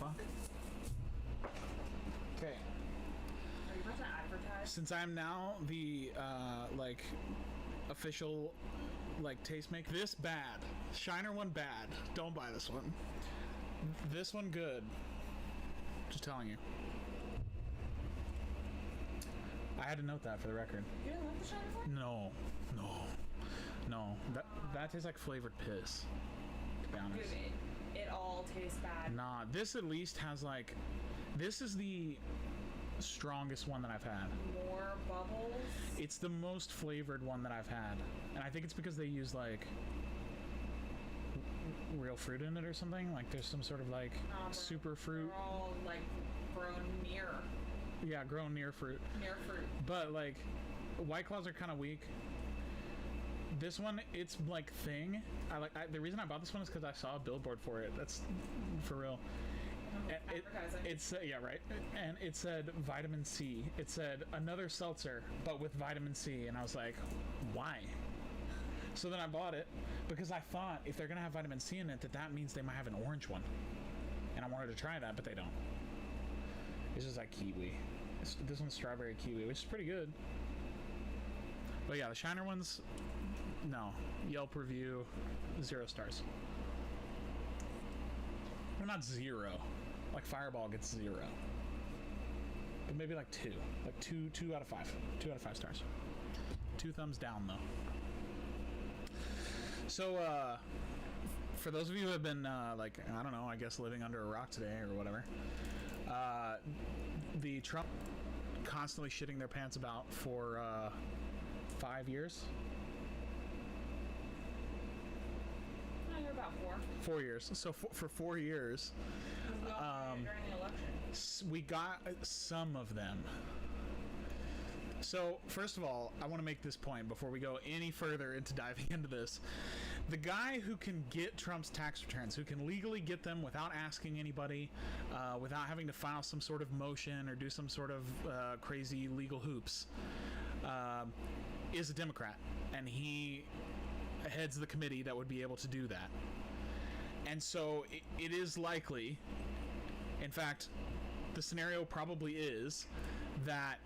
fuck? Okay. Are you about to advertise? Since I'm now the official tastemaker, this bad. Shiner one bad. Don't buy this one. This one good. Just telling you. I had to note that for the record. You didn't like the Shiner one? No. That tastes like flavored piss, to be honest. Dude, it all tastes bad. Nah, this at least has this is the strongest one that I've had. More bubbles. It's the most flavored one that I've had, and I think it's because they use real fruit in it or something. Like there's some sort of super fruit. They're all grown near. Yeah, grown near fruit. Near fruit. But White Claws are kind of weak. This one, it's thing. The reason I bought this one is because I saw a billboard for it. That's for real. It's yeah, right. And it said vitamin C. It said another seltzer, but with vitamin C, and I was like, why? So then I bought it because I thought if they're gonna have vitamin C in it, that means they might have an orange one, and I wanted to try that, but they don't. It's just kiwi. This one's strawberry kiwi, which is pretty good. But yeah, the Shiner ones, no. Yelp review, 0 stars. Well, not 0. Fireball gets 0. But maybe 2. 2 out of 5. 2 out of 5 stars. 2 thumbs down, though. So, for those of you who have been, I don't know, I guess living under a rock today or whatever, the Trump constantly shitting their pants about for 5 years. No, you're about 4. 4 years. So for 4 years, during the election. We got some of them. So, first of all, I want to make this point before we go any further into diving into this. The guy who can get Trump's tax returns, who can legally get them without asking anybody, without having to file some sort of motion or do some sort of crazy legal hoops, is a Democrat. And he heads the committee that would be able to do that. And so it is likely, in fact, the scenario probably is that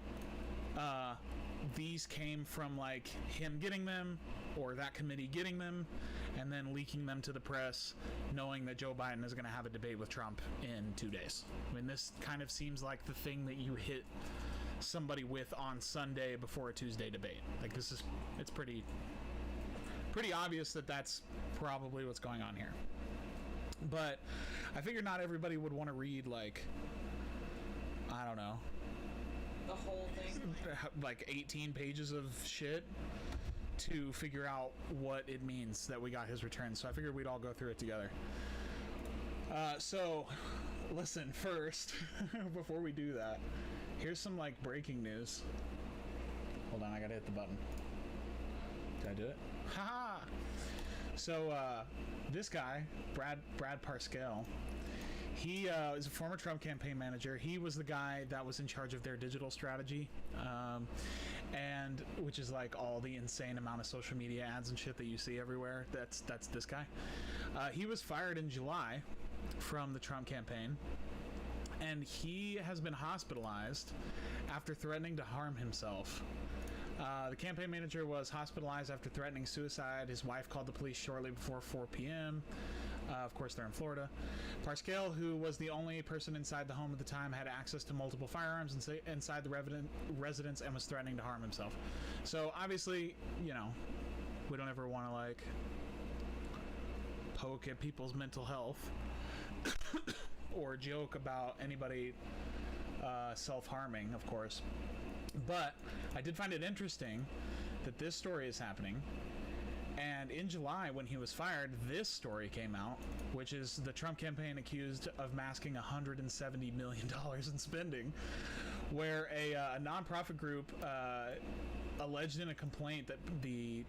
these came from him getting them or that committee getting them and then leaking them to the press, knowing that Joe Biden is going to have a debate with Trump in 2 days. I mean, this kind of seems like the thing that you hit somebody with on Sunday before a Tuesday debate. It's pretty obvious that that's probably what's going on here. But I figured not everybody would want to read I don't know, The whole thing. 18 pages of shit to figure out what it means that we got his return. So I figured we'd all go through it together. So listen, first, before we do that, here's some like breaking news. Hold on, I gotta hit the button. Did I do it? Haha! So this guy, Brad Parscale, he is a former Trump campaign manager. He was the guy that was in charge of their digital strategy, and which is like all the insane amount of social media ads and shit that you see everywhere. That's this guy. He was fired in July from the Trump campaign, and he has been hospitalized after threatening to harm himself. The campaign manager was hospitalized after threatening suicide. His wife called the police shortly before 4 p.m. Of course, they're in Florida. Parscale, who was the only person inside the home at the time, had access to multiple firearms inside the residence and was threatening to harm himself. So, obviously, you know, we don't ever want to, like, poke at people's mental health or joke about anybody self-harming, of course. But I did find it interesting that this story is happening. And in July, when he was fired, this story came out, which is the Trump campaign accused of masking $170 million in spending, where a nonprofit group alleged in a complaint that the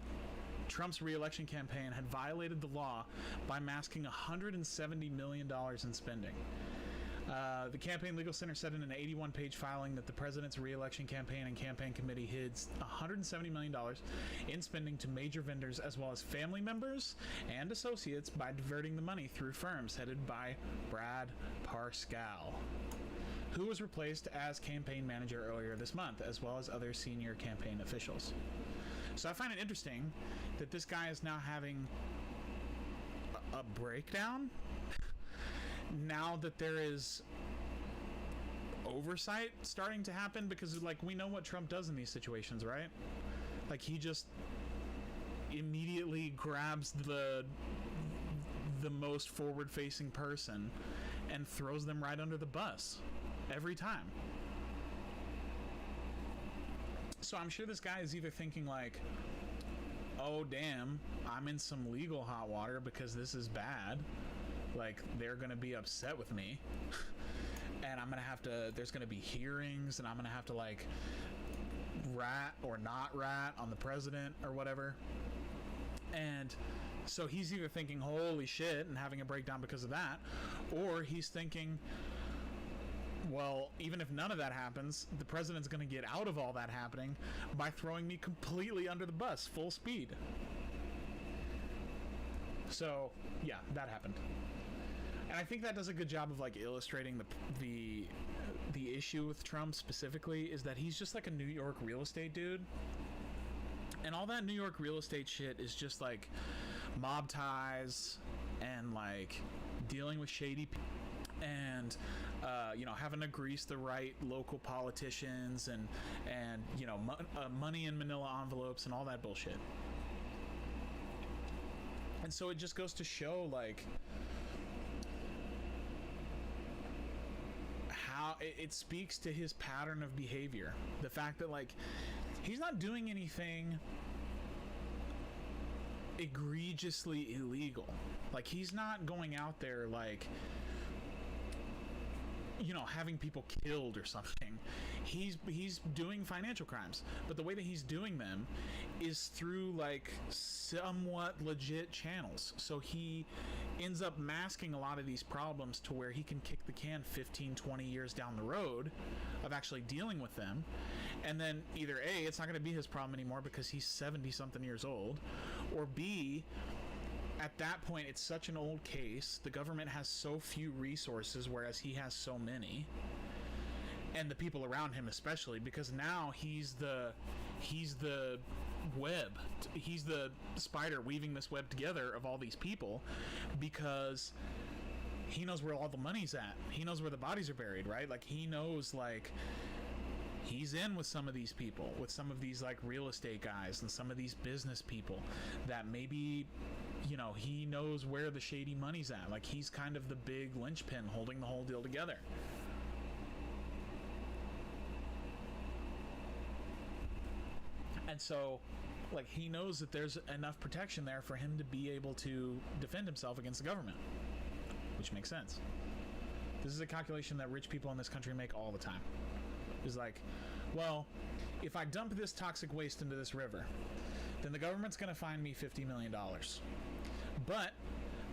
Trump's re-election campaign had violated the law by masking $170 million in spending. The Campaign Legal Center said in an 81-page filing that the president's re-election campaign and campaign committee hid $170 million in spending to major vendors as well as family members and associates by diverting the money through firms headed by Brad Parscale, who was replaced as campaign manager earlier this month, as well as other senior campaign officials. So I find it interesting that this guy is now having a breakdown now that there is oversight starting to happen, because like we know what Trump does in these situations, right? Like he just immediately grabs the most forward-facing person and throws them right under the bus every time. So I'm sure this guy is either thinking like, oh damn, I'm in some legal hot water because this is bad, like they're gonna be upset with me and I'm gonna have to, there's gonna be hearings and I'm gonna have to like rat or not rat on the president or whatever. And so he's either thinking holy shit and having a breakdown because of that, or he's thinking, well, even if none of that happens, the president's going to get out of all that happening by throwing me completely under the bus, full speed. So, yeah, that happened. And I think that does a good job of like illustrating the issue with Trump specifically, is that he's just like a New York real estate dude. And all that New York real estate shit is just like mob ties and like dealing with shady people and you know, having to grease the right local politicians and you know, money in manila envelopes and all that bullshit. And so it just goes to show like how it speaks to his pattern of behavior. The fact that like he's not doing anything egregiously illegal. Like he's not going out there like, you know, having people killed or something. He's doing financial crimes, but the way that he's doing them is through like somewhat legit channels. So he ends up masking a lot of these problems to where he can kick the can 15, 20 years down the road of actually dealing with them. And then either A, it's not going to be his problem anymore because he's 70 something years old, or B, at that point, it's such an old case. The government has so few resources, whereas he has so many, and the people around him especially, because now he's the web. He's the spider weaving this web together of all these people, because he knows where all the money's at. He knows where the bodies are buried, right? Like he knows, like he's in with some of these people, with some of these like real estate guys and some of these business people that maybe, you know, he knows where the shady money's at. Like he's kind of the big linchpin holding the whole deal together. And so like he knows that there's enough protection there for him to be able to defend himself against the government, which makes sense. This is a calculation that rich people in this country make all the time. Is like, well, if I dump this toxic waste into this river, then the government's going to fine me $50 million. But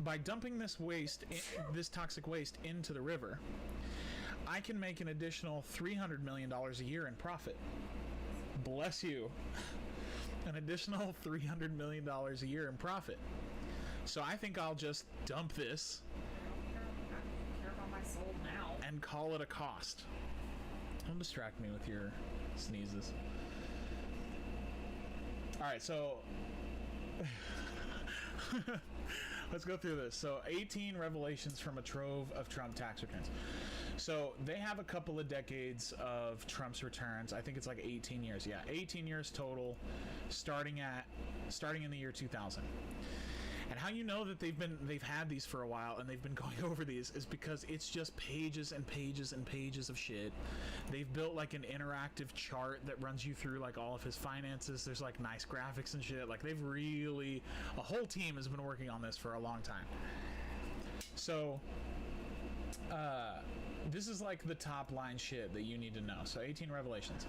by dumping this waste, this toxic waste into the river, I can make an additional $300 million a year in profit. Bless you. An additional $300 million a year in profit. So I think I'll just dump this care about my soul now and call it a cost. Don't distract me with your sneezes. Alright, so let's go through this. So 18 revelations from a trove of Trump tax returns. So they have a couple of decades of Trump's returns. I think it's like 18 years. Yeah, 18 years total, starting in the year 2000. And how you know that they've had these for a while and they've been going over these is because it's just pages and pages and pages of shit. They've built like an interactive chart that runs you through like all of his finances. There's like nice graphics and shit. Like they've really, a whole team has been working on this for a long time. So this is like the top line shit that you need to know. So 18 revelations.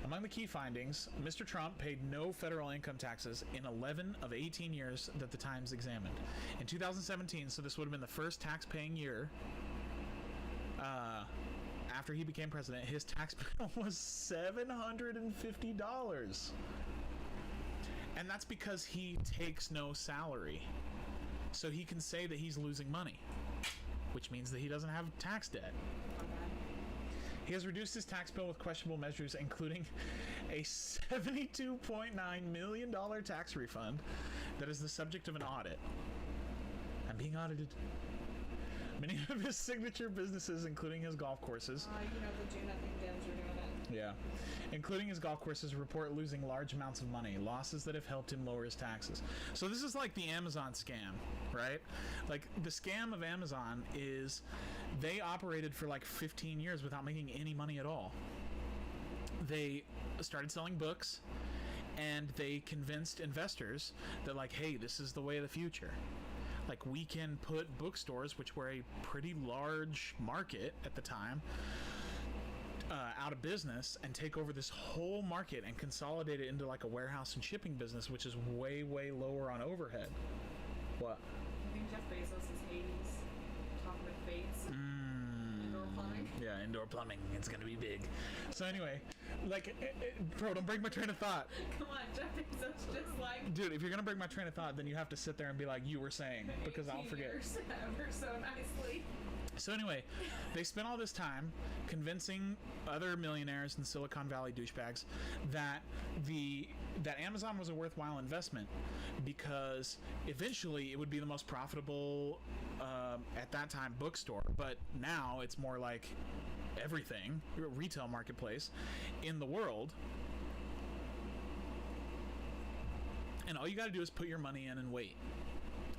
Among the key findings, Mr. Trump paid no federal income taxes in 11 of 18 years that the Times examined. In 2017, so this would have been the first tax-paying year, after he became president, his tax bill was $750. And that's because he takes no salary. So he can say that he's losing money, which means that he doesn't have tax debt. He has reduced his tax bill with questionable measures, including a $72.9 million tax refund that is the subject of an audit. I'm being audited. Many of his signature businesses, including his golf courses, the do nothing Dems are doing it. yeah, including his golf courses, report losing large amounts of money, losses that have helped him lower his taxes. So this is like the Amazon scam, right? Like the scam of Amazon is they operated for like 15 years without making any money at all. They started selling books, and they convinced investors that like, hey, this is the way of the future. Like, we can put bookstores, which were a pretty large market at the time, out of business and take over this whole market and consolidate it into like a warehouse and shipping business, which is way, way lower on overhead. What? I think Jeff Bezos is Hades. Talking with Bates. Indoor plumbing. Yeah, indoor plumbing. It's going to be big. So anyway, like, bro, don't break my train of thought. Come on, Jeff Bezos just like... Dude, if you're going to break my train of thought, then you have to sit there and be like, you were saying, because I'll forget. Years ever so nicely. So anyway, they spent all this time convincing other millionaires and Silicon Valley douchebags that that Amazon was a worthwhile investment because eventually it would be the most profitable at that time bookstore. But now it's more like everything, retail marketplace in the world. And all you got to do is put your money in and wait.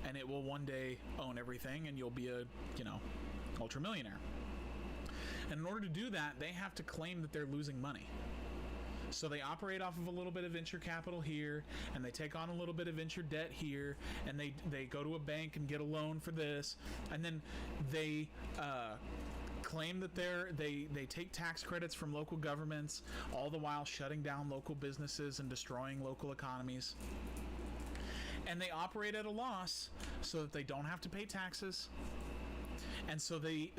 And it will one day own everything, and you'll be a, ultra millionaire. And in order to do that, they have to claim that they're losing money. So they operate off of a little bit of venture capital here, and they take on a little bit of venture debt here, and they go to a bank and get a loan for this, and then they claim that they take tax credits from local governments, all the while shutting down local businesses and destroying local economies. And they operate at a loss so that they don't have to pay taxes. And so they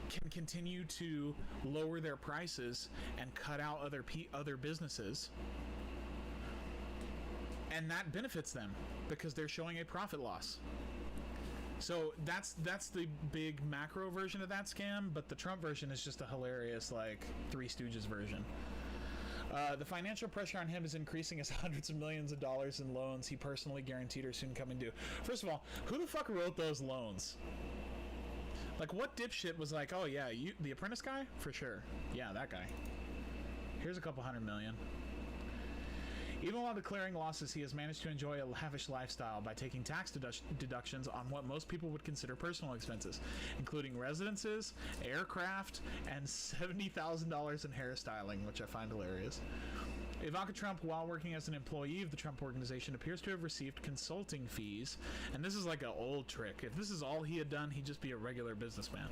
can continue to lower their prices and cut out other businesses. And that benefits them because they're showing a profit loss. So that's the big macro version of that scam, but the Trump version is just a hilarious, like, Three Stooges version. The financial pressure on him is increasing as hundreds of millions of dollars in loans he personally guaranteed are soon coming due. First of all, who the fuck wrote those loans? Like, what dipshit was like, oh yeah, the Apprentice guy? For sure. Yeah, that guy. Here's a couple $100 million. Even while declaring losses, he has managed to enjoy a lavish lifestyle by taking tax deductions on what most people would consider personal expenses, including residences, aircraft, and $70,000 in hairstyling, which I find hilarious. Ivanka Trump, while working as an employee of the Trump Organization, appears to have received consulting fees, and this is like an old trick. If this is all he had done, he'd just be a regular businessman.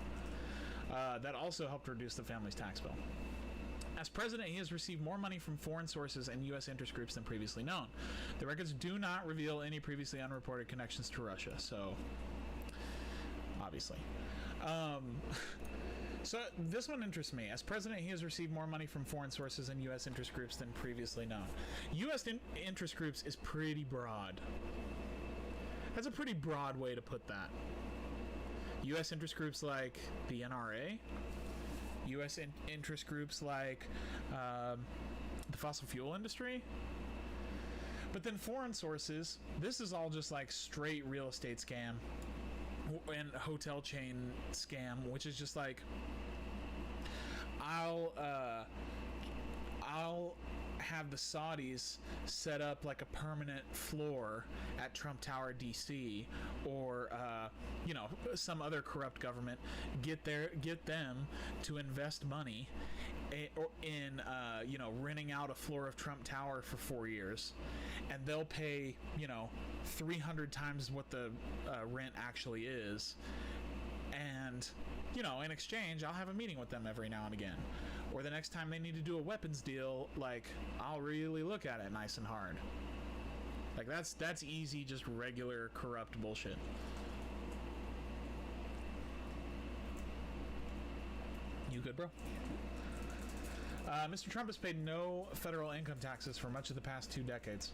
That also helped reduce the family's tax bill. As president, he has received more money from foreign sources and U.S. interest groups than previously known. The records do not reveal any previously unreported connections to Russia, so obviously. So this one interests me. As president, he has received more money from foreign sources and U.S. interest groups than previously known. U.S. interest groups is pretty broad. That's a pretty broad way to put that. U.S. interest groups like the NRA, U.S. interest groups like the fossil fuel industry. But then foreign sources, this is all just like straight real estate scam and hotel chain scam, which is just like, I'll have the Saudis set up like a permanent floor at Trump Tower, DC, or some other corrupt government, get them to invest money in renting out a floor of Trump Tower for 4 years, and they'll pay 300 times what the rent actually is, and in exchange I'll have a meeting with them every now and again. Or the next time they need to do a weapons deal, like, I'll really look at it nice and hard. Like, that's easy, just regular corrupt bullshit. You good, bro? Mr. Trump has paid no federal income taxes for much of the past 2 decades.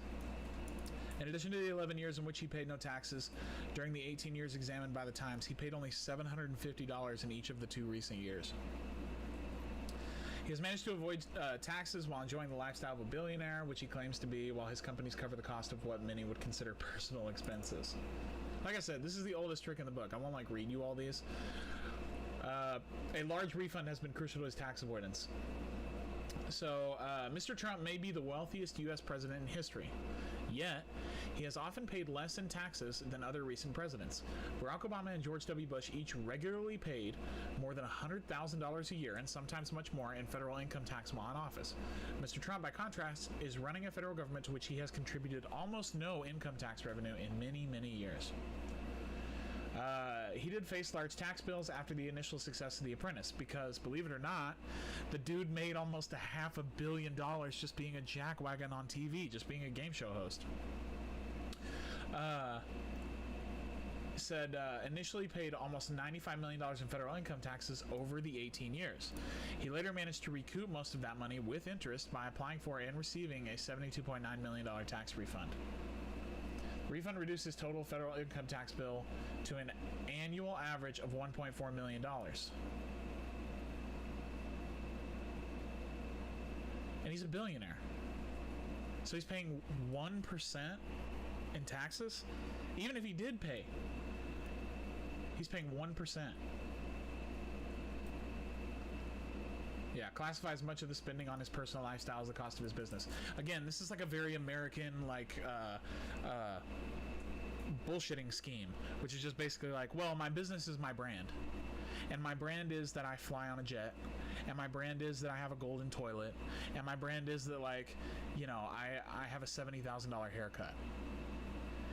In addition to the 11 years in which he paid no taxes, during the 18 years examined by the Times, he paid only $750 in each of the 2 recent years. He has managed to avoid taxes while enjoying the lifestyle of a billionaire, which he claims to be, while his companies cover the cost of what many would consider personal expenses. Like I said, this is the oldest trick in the book. I won't read you all these. A large refund has been crucial to his tax avoidance. So, Mr. Trump may be the wealthiest U.S. president in history. Yet, he has often paid less in taxes than other recent presidents. Barack Obama and George W. Bush each regularly paid more than $100,000 a year, and sometimes much more, in federal income tax while in office. Mr. Trump, by contrast, is running a federal government to which he has contributed almost no income tax revenue in many, many years. He did face large tax bills after the initial success of The Apprentice, because, believe it or not, the dude made almost $500 million just being a jackwagon on TV, just being a game show host. Said initially paid almost $95 million in federal income taxes over the 18 years. He later managed to recoup most of that money with interest by applying for and receiving a $72.9 million tax refund. The refund reduced his total federal income tax bill to an annual average of $1.4 million. And he's a billionaire. So he's paying 1% in taxes? Even if he did pay, he's paying 1%. Yeah, classifies much of the spending on his personal lifestyle as the cost of his business. Again, this is like a very American, bullshitting scheme, which is just basically like, well, my business is my brand. And my brand is that I fly on a jet. And my brand is that I have a golden toilet. And my brand is that, I have a $70,000 haircut.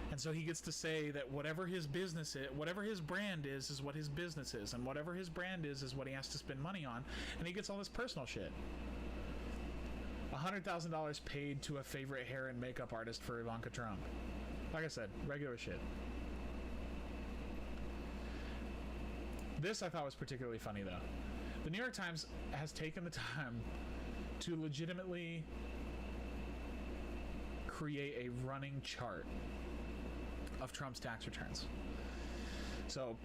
And so he gets to say that whatever his business is, whatever his brand is what his business is. And whatever his brand is what he has to spend money on. And he gets all this personal shit. $100,000 paid to a favorite hair and makeup artist for Ivanka Trump. Like I said, regular shit. This I thought was particularly funny, though. The New York Times has taken the time to legitimately create a running chart of Trump's tax returns. So,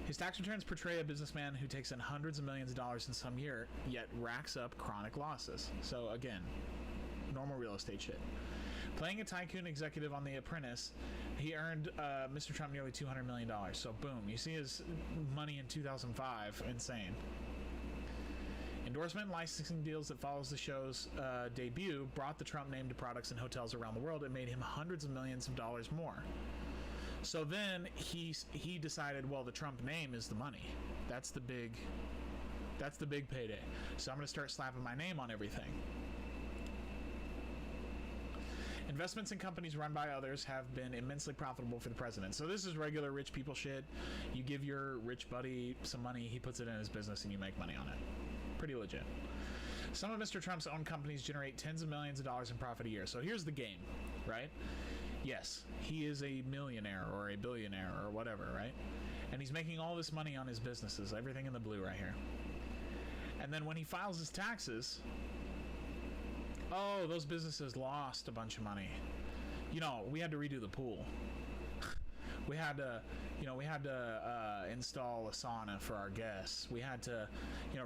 his tax returns portray a businessman who takes in hundreds of millions of dollars in some year, yet racks up chronic losses. So, again, normal real estate shit. Playing a tycoon executive on The Apprentice, he earned Mr. Trump nearly $200 million. So, boom. You see his money in 2005. Insane. Endorsement and licensing deals that follows the show's debut brought the Trump name to products and hotels around the world and made him hundreds of millions of dollars more. So then he decided, well, the Trump name is the money. That's the big payday. So I'm going to start slapping my name on everything. Investments in companies run by others have been immensely profitable for the president. So this is regular rich people shit. You give your rich buddy some money, he puts it in his business, and you make money on it. Pretty legit. Some of Mr. Trump's own companies generate tens of millions of dollars in profit a year. So here's the game, right? Yes, he is a millionaire or a billionaire or whatever, right? And he's making all this money on his businesses, everything in the blue right here. And then when he files his taxes, oh, those businesses lost a bunch of money. We had to redo the pool. We had to install a sauna for our guests. We had to,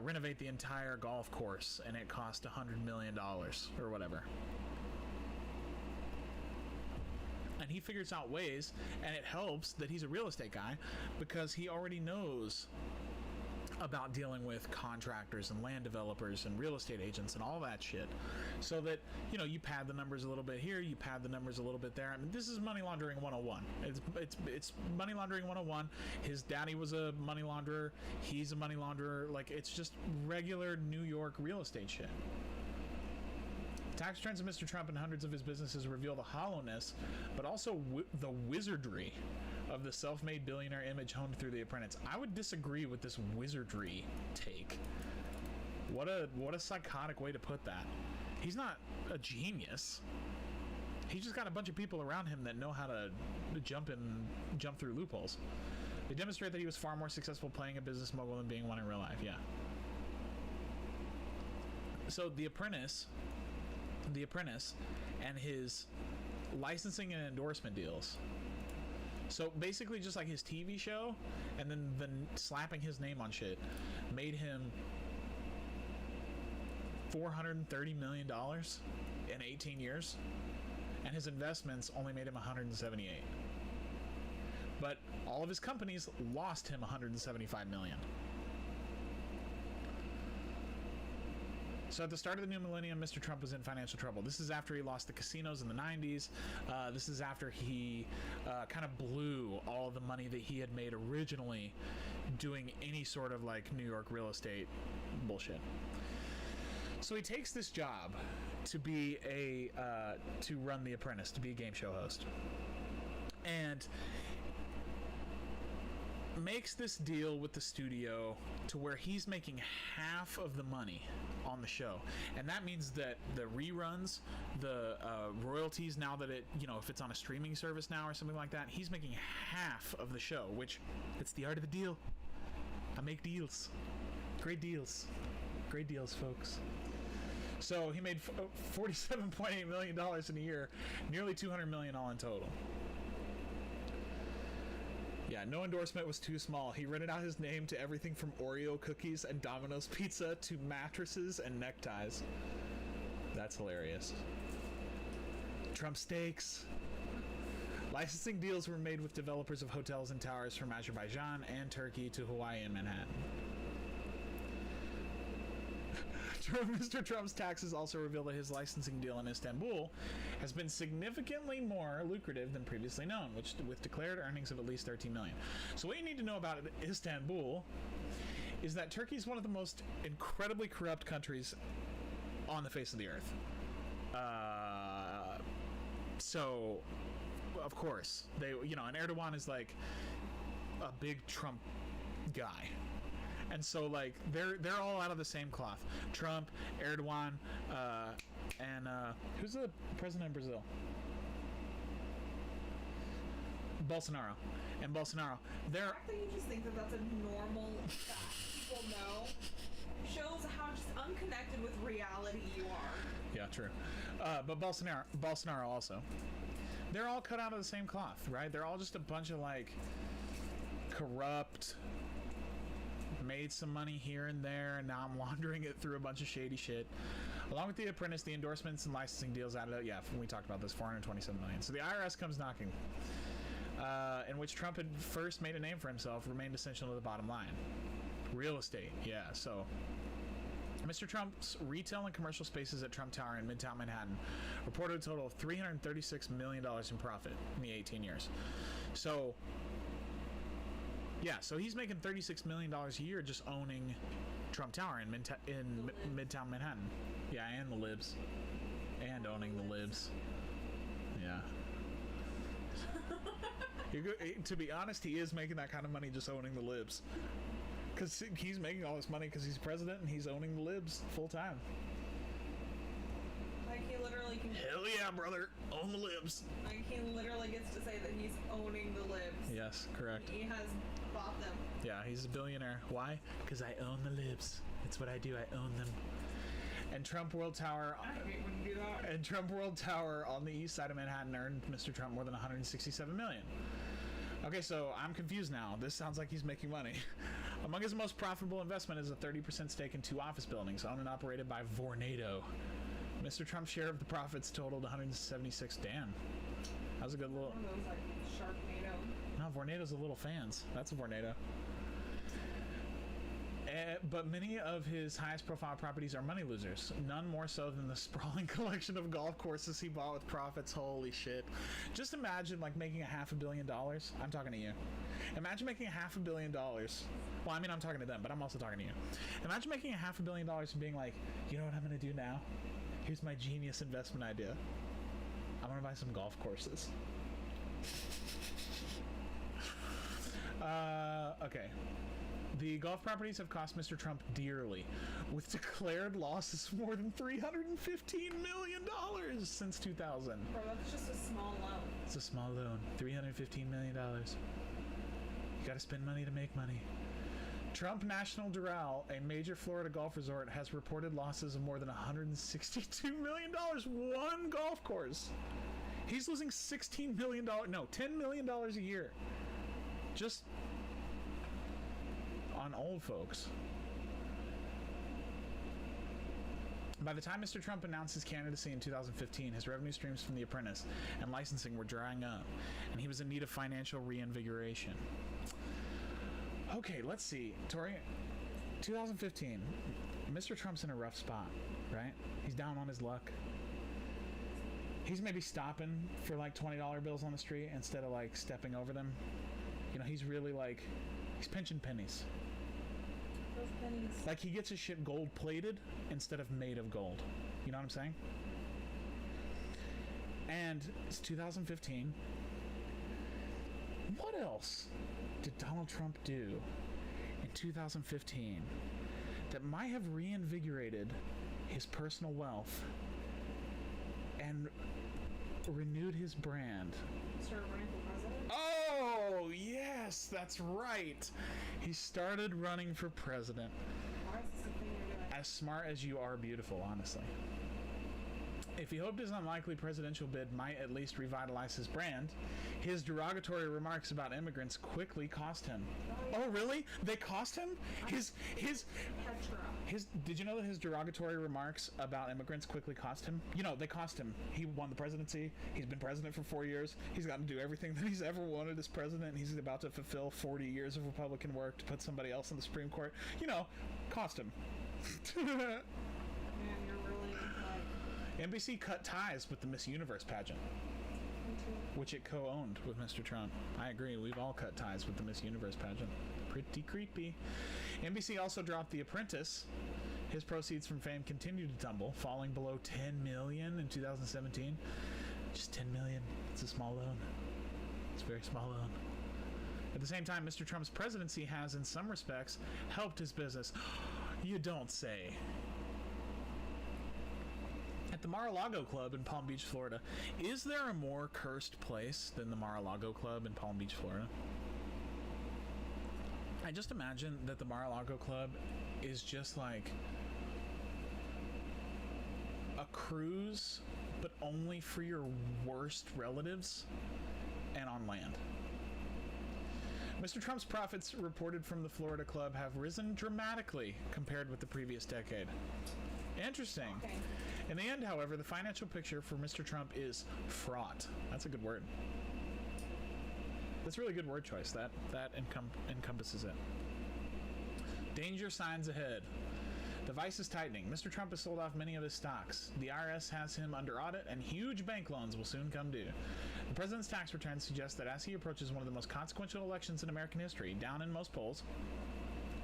renovate the entire golf course, and it cost $100 million or whatever. And he figures out ways, and it helps that he's a real estate guy, because he already knows about dealing with contractors and land developers and real estate agents and all that shit, so that you pad the numbers a little bit here, you pad the numbers a little bit there. I mean, this is money laundering 101. It's money laundering 101. His daddy was a money launderer. He's a money launderer. It's just regular New York real estate shit. Tax returns of Mr. Trump and hundreds of his businesses reveal the hollowness, but also the wizardry of the self-made billionaire image honed through The Apprentice. I would disagree with this wizardry take. What a psychotic way to put that. He's not a genius. He's just got a bunch of people around him that know how to jump through loopholes. They demonstrate that he was far more successful playing a business mogul than being one in real life. Yeah. So The Apprentice, and his licensing and endorsement deals. So basically, just like his TV show, and then slapping his name on shit, made him $430 million in 18 years, and his investments only made him 178. But all of his companies lost him 175 million. So at the start of the new millennium, Mr. Trump was in financial trouble. This is after he lost the casinos in the 90s. This is after he kind of blew all the money that he had made originally doing any sort of like New York real estate bullshit. So he takes this job to be to run The Apprentice, to be a game show host, and makes this deal with the studio to where he's making half of the money on the show. And that means that the reruns, the royalties, now that it, if it's on a streaming service now or something like that, he's making half of the show, which it's the art of the deal. I make deals. Great deals. Great deals, folks. So he made $47.8 million in a year, nearly $200 million all in total. Yeah, no endorsement was too small. He rented out his name to everything from Oreo cookies and Domino's pizza to mattresses and neckties. That's hilarious. Trump steaks. Licensing deals were made with developers of hotels and towers from Azerbaijan and Turkey to Hawaii and Manhattan. Mr. Trump's taxes also reveal that his licensing deal in Istanbul has been significantly more lucrative than previously known, with declared earnings of at least $13 million. So what you need to know about Istanbul is that Turkey is one of the most incredibly corrupt countries on the face of the earth. So, of course, they, and Erdogan is like a big Trump guy. And so, like, they're all out of the same cloth. Trump, Erdogan, and who's the president of Brazil? Bolsonaro. And Bolsonaro. The fact that you just think that that's a normal fact people know shows how just unconnected with reality you are. Yeah, true. But Bolsonaro also. They're all cut out of the same cloth, right? They're all just a bunch of, like, corrupt, made some money here and there, and now I'm laundering it through a bunch of shady shit. Along with The Apprentice, the endorsements and licensing deals added up, we talked about this, $427 million. So the IRS comes knocking, in which Trump had first made a name for himself, remained essential to the bottom line. Real estate, so Mr. Trump's retail and commercial spaces at Trump Tower in Midtown Manhattan reported a total of $336 million in profit in the 18 years. So he's making $36 million a year just owning Trump Tower in Midtown Manhattan. Yeah, and the libs. And owning the libs. Yeah. To be honest, he is making that kind of money just owning the libs. Because he's making all this money because he's president and he's owning the libs full time. Like, he literally can... Hell yeah, brother. Own the libs. Like, he literally gets to say that he's owning the libs. Yes, correct. He has bought them. Yeah, he's a billionaire. Why? Because I own the libs. It's what I do. I own them. And Trump World Tower... I hate when you do that. And Trump World Tower on the east side of Manhattan earned Mr. Trump more than $167 million. Okay, so I'm confused now. This sounds like he's making money. Among his most profitable investment is a 30% stake in 2 office buildings owned and operated by Vornado. Mr. Trump's share of the profits totaled 176. Damn. That was a good little... One of those, like, Sharknado. No, Vornado's a little fans. That's a Vornado. But many of his highest profile properties are money losers. None more so than the sprawling collection of golf courses he bought with profits. Holy shit. Just imagine, like, making $500 million. I'm talking to you. Imagine making $500 million. Well, I mean, I'm talking to them, but I'm also talking to you. Imagine making $500 million and being like, you know what I'm going to do now? Here's my genius investment idea. I'm going to buy some golf courses. Okay. The golf properties have cost Mr. Trump dearly, with declared losses of more than $315 million since 2000. Bro, that's just a small loan. It's a small loan. $315 million. You gotta spend money to make money. Trump National Doral, a major Florida golf resort, has reported losses of more than $162 million. One golf course. He's losing $16 million, no, $10 million a year. Just on old folks. By the time Mr. Trump announced his candidacy in 2015, his revenue streams from The Apprentice and licensing were drying up, and he was in need of financial reinvigoration. Okay, let's see. Tori, 2015, Mr. Trump's in a rough spot, right? He's down on his luck. He's maybe stopping for like $20 bills on the street instead of like stepping over them. You know, he's really like, he's pinching pennies. Those pennies. Like he gets his shit gold plated instead of made of gold. You know what I'm saying? And it's 2015. What else did Donald Trump do in 2015 that might have reinvigorated his personal wealth and renewed his brand? Started running for president? Oh, yes, that's right. He started running for president. Why is this a thing you're doing? As smart as you are beautiful, honestly. If he hoped his unlikely presidential bid might at least revitalize his brand, his derogatory remarks about immigrants quickly cost him. Oh, really? They cost him? His did you know that his derogatory remarks about immigrants quickly cost him? You know, they cost him. He won the presidency. He's been president for 4 years. He's gotten to do everything that he's ever wanted as president. He's about to fulfill 40 years of Republican work to put somebody else in the Supreme Court. You know, cost him. Man, you're really like... NBC cut ties with the Miss Universe pageant, which it co-owned with Mr. Trump. I agree. We've all cut ties with the Miss Universe pageant. Pretty creepy. NBC also dropped The Apprentice. His proceeds from fame continued to tumble, falling below $10 million in 2017. Just $10 million. It's a small loan. It's a very small loan. At the same time, Mr. Trump's presidency has, in some respects, helped his business. You don't say. At the Mar-a-Lago Club in Palm Beach, Florida, is there a more cursed place than the Mar-a-Lago Club in Palm Beach, Florida? I just imagine that the Mar-a-Lago Club is just like a cruise, but only for your worst relatives and on land. Mr. Trump's profits reported from the Florida club have risen dramatically compared with the previous decade. Interesting. Okay. In the end, however, the financial picture for Mr. Trump is fraught. That's a good word. That's a really good word choice. That encompasses it. Danger signs ahead. The vice is tightening. Mr. Trump has sold off many of his stocks. The IRS has him under audit, and huge bank loans will soon come due. The president's tax returns suggest that as he approaches one of the most consequential elections in American history, down in most polls,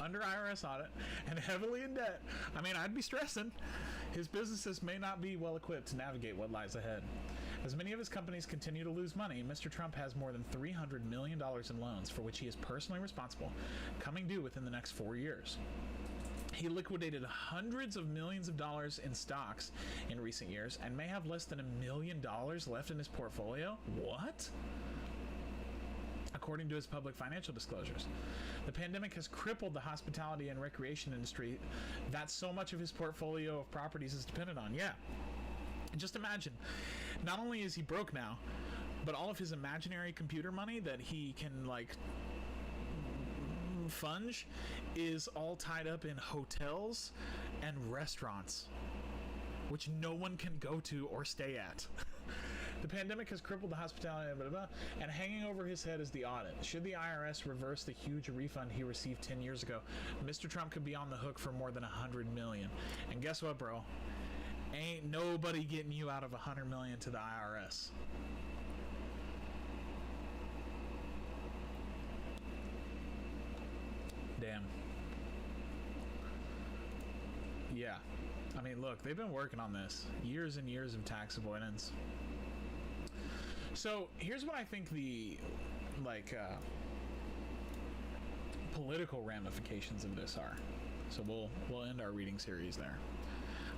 under IRS audit, and heavily in debt, I mean, I'd be stressing. His businesses may not be well equipped to navigate what lies ahead. As many of his companies continue to lose money, Mr. Trump has more than $300 million in loans for which he is personally responsible, coming due within the next 4 years. He liquidated hundreds of millions of dollars in stocks in recent years and may have less than $1 million left in his portfolio. What? According to his public financial disclosures, the pandemic has crippled the hospitality and recreation industry that so much of his portfolio of properties is dependent on. Yeah. Just imagine, not only is he broke now, but all of his imaginary computer money that he can, like, funge is all tied up in hotels and restaurants, which no one can go to or stay at. The pandemic has crippled the hospitality, and hanging over his head is the audit. Should the IRS reverse the huge refund he received 10 years ago, Mr. Trump could be on the hook for more than $100 million. And guess what, bro? Ain't nobody getting you out of $100 million to the IRS. Damn. Yeah. I mean, look, they've been working on this. Years and years of tax avoidance. So, here's what I think the, like, political ramifications of this are. So we'll end our reading series there.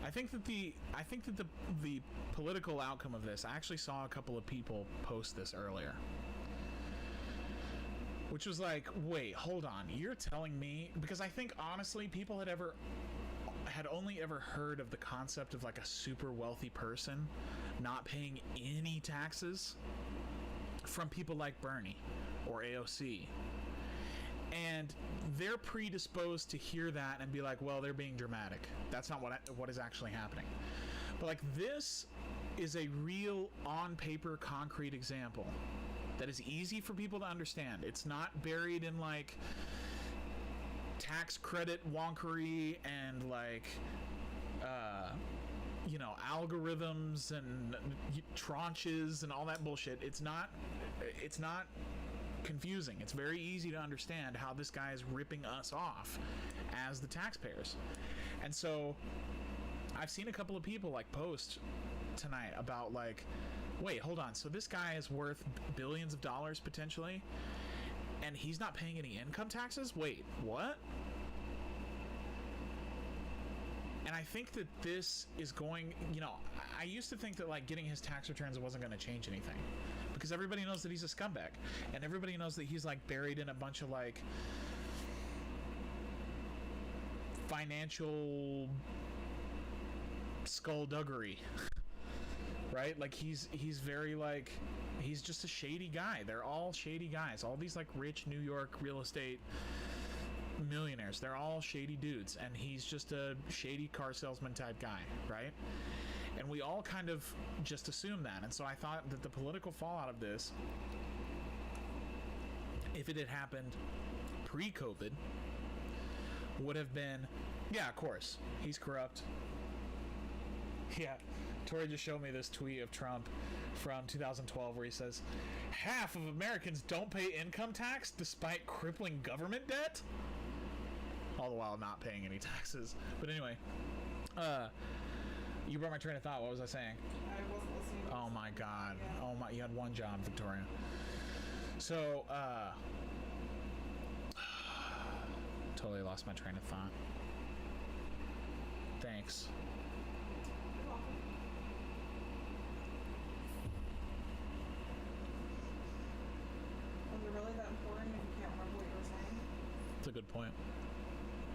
I think that the political outcome of this, I actually saw a couple of people post this earlier. which was like, wait, hold on, you're telling me, because I think honestly people had only ever heard of the concept of like a super wealthy person not paying any taxes from people like Bernie or AOC. And they're predisposed to hear that and be like, well, they're being dramatic. That's not what is actually happening. But like, this is a real on paper concrete example that is easy for people to understand. It's not buried in like tax credit wonkery and like algorithms and tranches and all that bullshit. It's not confusing. It's very easy to understand how this guy is ripping us off as the taxpayers. And so I've seen a couple of people like post tonight about like, wait, hold on, so this guy is worth billions of dollars potentially and he's not paying any income taxes? Wait, what? And I think that this is going, I used to think that like getting his tax returns wasn't going to change anything because everybody knows that he's a scumbag and everybody knows that he's like buried in a bunch of like financial skullduggery, right? Like he's very like, he's just a shady guy. They're all shady guys. All these like rich New York real estate millionaires, they're all shady dudes, and he's just a shady car salesman type guy, right? And we all kind of just assume that. And so I thought that the political fallout of this, if it had happened pre-COVID, would have been, yeah, of course, he's corrupt. Yeah, Tori just showed me this tweet of Trump from 2012 where he says, half of Americans don't pay income tax despite crippling government debt, all the while not paying any taxes. But anyway, you brought my train of thought. What was I saying? I wasn't listening. Oh my God. Yeah. Oh my, you had one job, Victoria. So, totally lost my train of thought. Thanks. You're welcome. Was it really that important if you can't remember what you were saying? That's a good point.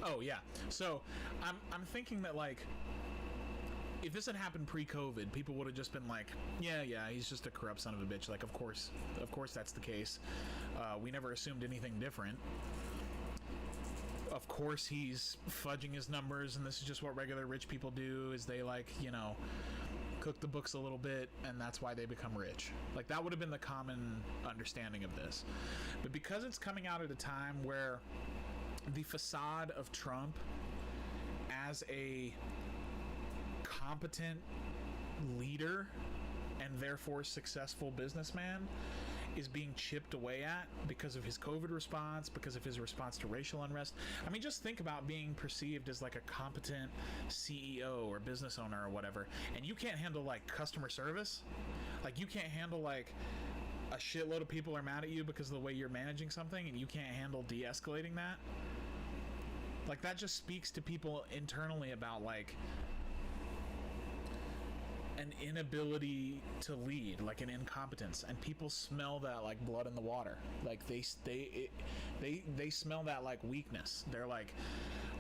Oh yeah. So I'm thinking that like, if this had happened pre-COVID, people would have just been like, yeah, he's just a corrupt son of a bitch. Like, of course that's the case. We never assumed anything different. Of course he's fudging his numbers, and this is just what regular rich people do, is they like, cook the books a little bit, and that's why they become rich. Like, that would have been the common understanding of this. But because it's coming out at a time where the facade of Trump as a competent leader and therefore successful businessman is being chipped away at because of his COVID response, because of his response to racial unrest. I mean, just think about being perceived as like a competent CEO or business owner or whatever, and you can't handle like customer service. Like, you can't handle like a shitload of people are mad at you because of the way you're managing something, and you can't handle de-escalating that. Like, that just speaks to people internally about like an inability to lead, like an incompetence, and people smell that like blood in the water. Like they smell that like weakness. They're like,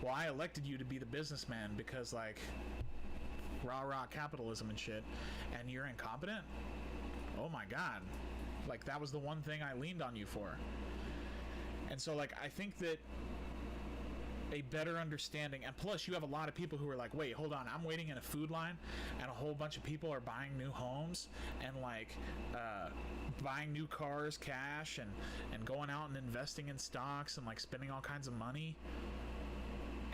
well, I elected you to be the businessman because like rah capitalism and shit, and you're incompetent. Oh my God, like that was the one thing I leaned on you for. And so like, I think that a better understanding, and plus you have a lot of people who are like, wait, hold on, I'm waiting in a food line and a whole bunch of people are buying new homes and like buying new cars cash and going out and investing in stocks and like spending all kinds of money,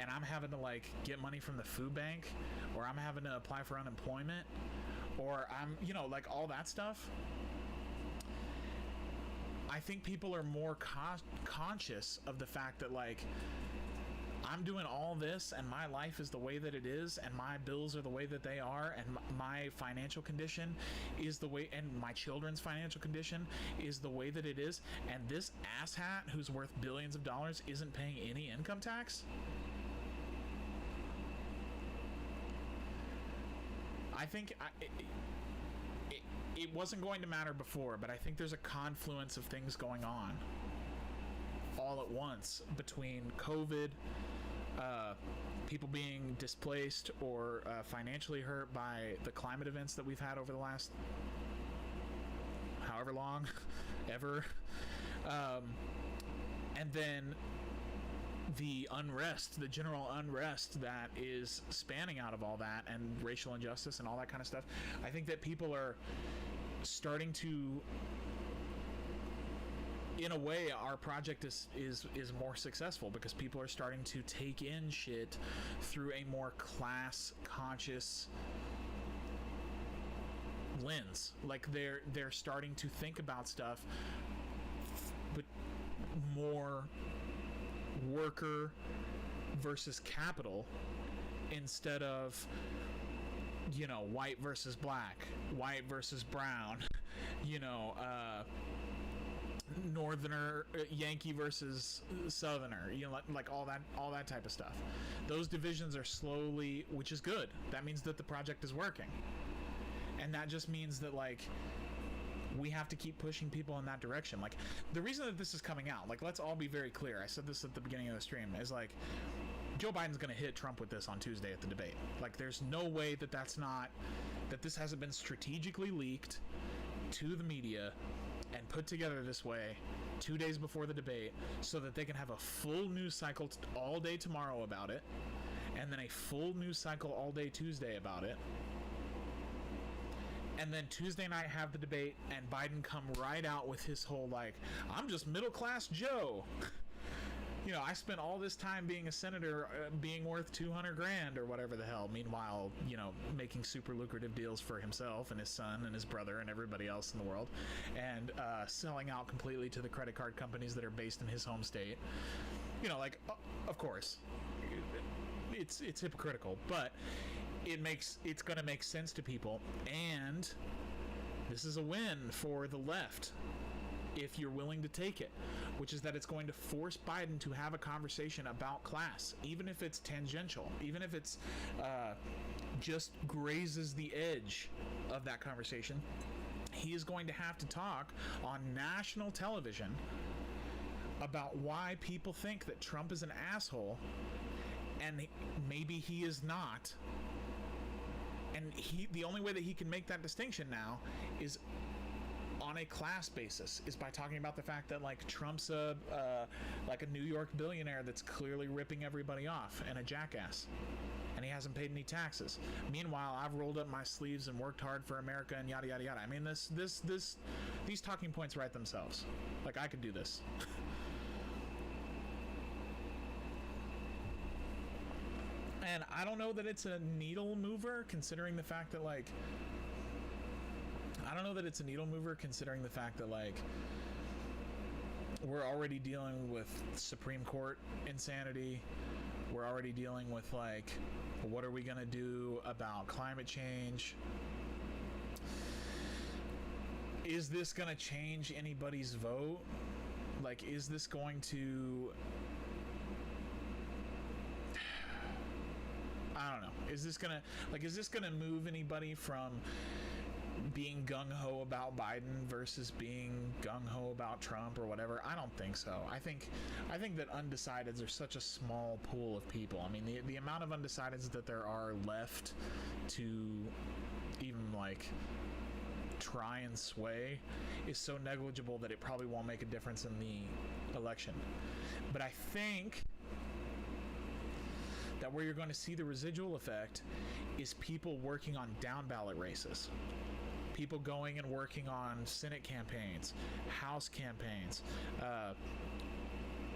and I'm having to like get money from the food bank, or I'm having to apply for unemployment, or I'm like all that stuff. I think people are more conscious of the fact that like, I'm doing all this and my life is the way that it is, and my bills are the way that they are, and my financial condition is the way, and my children's financial condition is the way that it is, and this asshat who's worth billions of dollars isn't paying any income tax. I think it wasn't going to matter before, but I think there's a confluence of things going on all at once between COVID, people being displaced or financially hurt by the climate events that we've had over the last however long, ever, and then the unrest, the general unrest that is spanning out of all that, and racial injustice and all that kind of stuff. I think that people are starting to, in a way, our project is more successful because people are starting to take in shit through a more class conscious lens. Like they're starting to think about stuff but more worker versus capital instead of, you know, white versus black, white versus brown, you know, northerner, Yankee versus southerner, you know, like all that type of stuff. Those divisions are slowly, which is good. That means that the project is working. And that just means that, like, we have to keep pushing people in that direction. Like, the reason that this is coming out, like, let's all be very clear. I said this at the beginning of the stream, is like, Joe Biden's going to hit Trump with this on Tuesday at the debate. Like, there's no way that that this hasn't been strategically leaked to the media and put together this way 2 days before the debate so that they can have a full news cycle all day tomorrow about it, and then a full news cycle all day Tuesday about it. And then Tuesday night have the debate, and Biden come right out with his whole, like, I'm just middle-class Joe. You know, I spent all this time being a senator, being worth $200,000 or whatever the hell. Meanwhile, you know, making super lucrative deals for himself and his son and his brother and everybody else in the world, and selling out completely to the credit card companies that are based in his home state. You know, like, of course, it's hypocritical, but it's going to make sense to people, and this is a win for the left if you're willing to take it, which is that it's going to force Biden to have a conversation about class, even if it's tangential, even if it's just grazes the edge of that conversation. He is going to have to talk on national television about why people think that Trump is an asshole, and maybe he is not. And the only way that he can make that distinction now is on a class basis, is by talking about the fact that, like, Trump's like a New York billionaire that's clearly ripping everybody off and a jackass, and he hasn't paid any taxes. Meanwhile, I've rolled up my sleeves and worked hard for America and yada yada yada. I mean, these talking points write themselves. Like, I could do this. And I don't know that it's a needle mover, considering the fact that, like, we're already dealing with Supreme Court insanity. We're already dealing with, like, what are we going to do about climate change? Is this going to change anybody's vote? Like, is this going to... I don't know. Is this gonna move anybody from being gung-ho about Biden versus being gung-ho about Trump or whatever? I don't think so. I think that undecideds are such a small pool of people. I mean, the amount of undecideds that there are left to even, like, try and sway is so negligible that it probably won't make a difference in the election. But I think that where you're going to see the residual effect is people working on down ballot races, people going and working on Senate campaigns, House campaigns,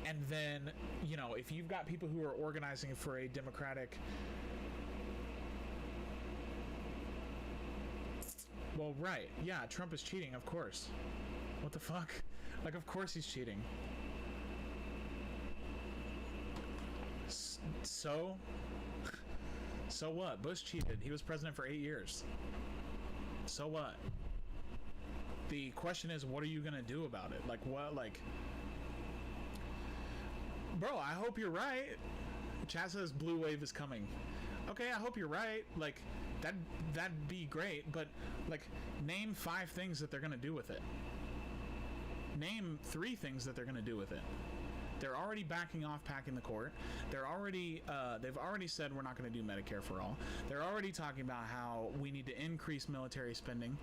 and then, you know, if you've got people who are organizing for a Democratic, well, right, yeah, Trump is cheating, of course. What the fuck? Like, of course he's cheating. So what? Bush cheated. He was president for 8 years. So what? The question is, what are you gonna do about it? Like, what? Like, bro, I hope you're right. Chat says blue wave is coming. Okay, I hope you're right. Like, that'd be great. But, like, name 5 things that they're gonna do with it. Name 3 things that they're gonna do with it. They're already backing off packing the court. They've already said we're not going to do Medicare for all. They're already talking about how we need to increase military spending.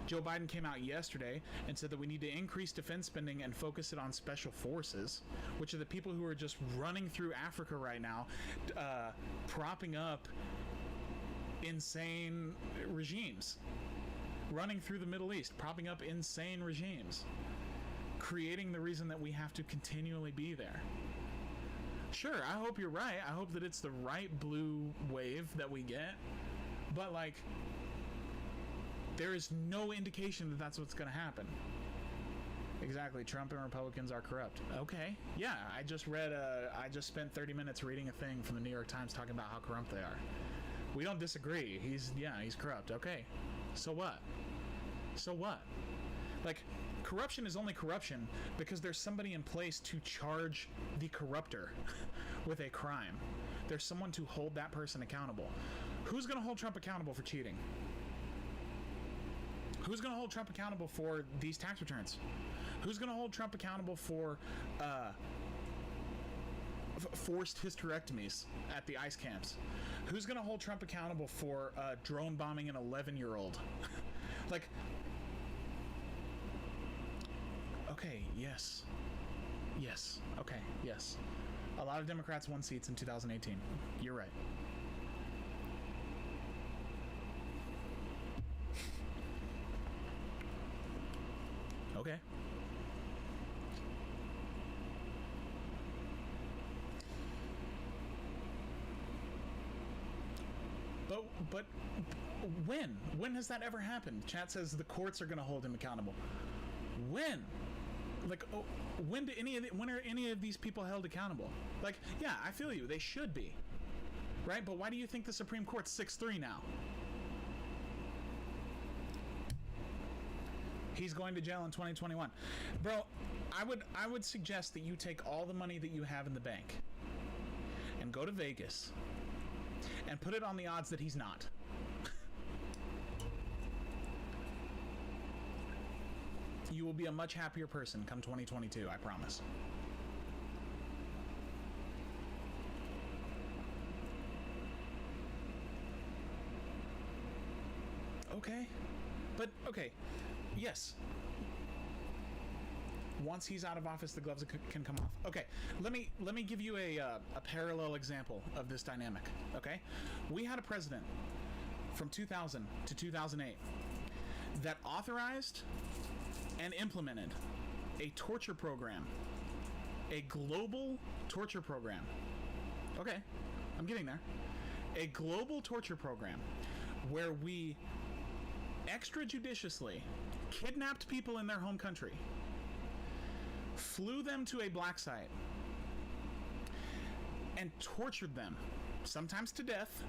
Joe Biden came out yesterday and said that we need to increase defense spending and focus it on special forces, which are the people who are just running through Africa right now, propping up insane regimes, running through the Middle East, propping up insane regimes, creating the reason that we have to continually be there. Sure, I hope you're right. I hope that it's the right blue wave that we get, but like, there is no indication that that's what's going to happen. Exactly. Trump and Republicans are corrupt. Okay. Yeah, I just spent 30 minutes reading a thing from the New York Times talking about how corrupt they are. We don't disagree. He's corrupt. Okay. So what? So what? Like, corruption is only corruption because there's somebody in place to charge the corrupter with a crime. There's someone to hold that person accountable. Who's going to hold Trump accountable for cheating? Who's going to hold Trump accountable for these tax returns? Who's going to hold Trump accountable for forced hysterectomies at the ICE camps? Who's going to hold Trump accountable for drone bombing an 11-year-old? Like, okay, yes. Yes, okay, yes. A lot of Democrats won seats in 2018. You're right. Okay. But when has that ever happened? Chat says the courts are going to hold him accountable. When? Like, when are any of these people held accountable? Like, yeah, I feel you. They should be, right? But why do you think the Supreme Court's 6-3 now? He's going to jail in 2021. Bro, I would suggest that you take all the money that you have in the bank and go to Vegas and put it on the odds that he's not. You will be a much happier person come 2022, I promise. Okay. But, okay. Yes. Once he's out of office, the gloves can come off. Okay, let me give you a parallel example of this dynamic. Okay, we had a president from 2000 to 2008 that authorized and implemented a torture program, a global torture program. Okay, I'm getting there. A global torture program where we extrajudiciously kidnapped people in their home country, flew them to a black site, and tortured them, sometimes to death,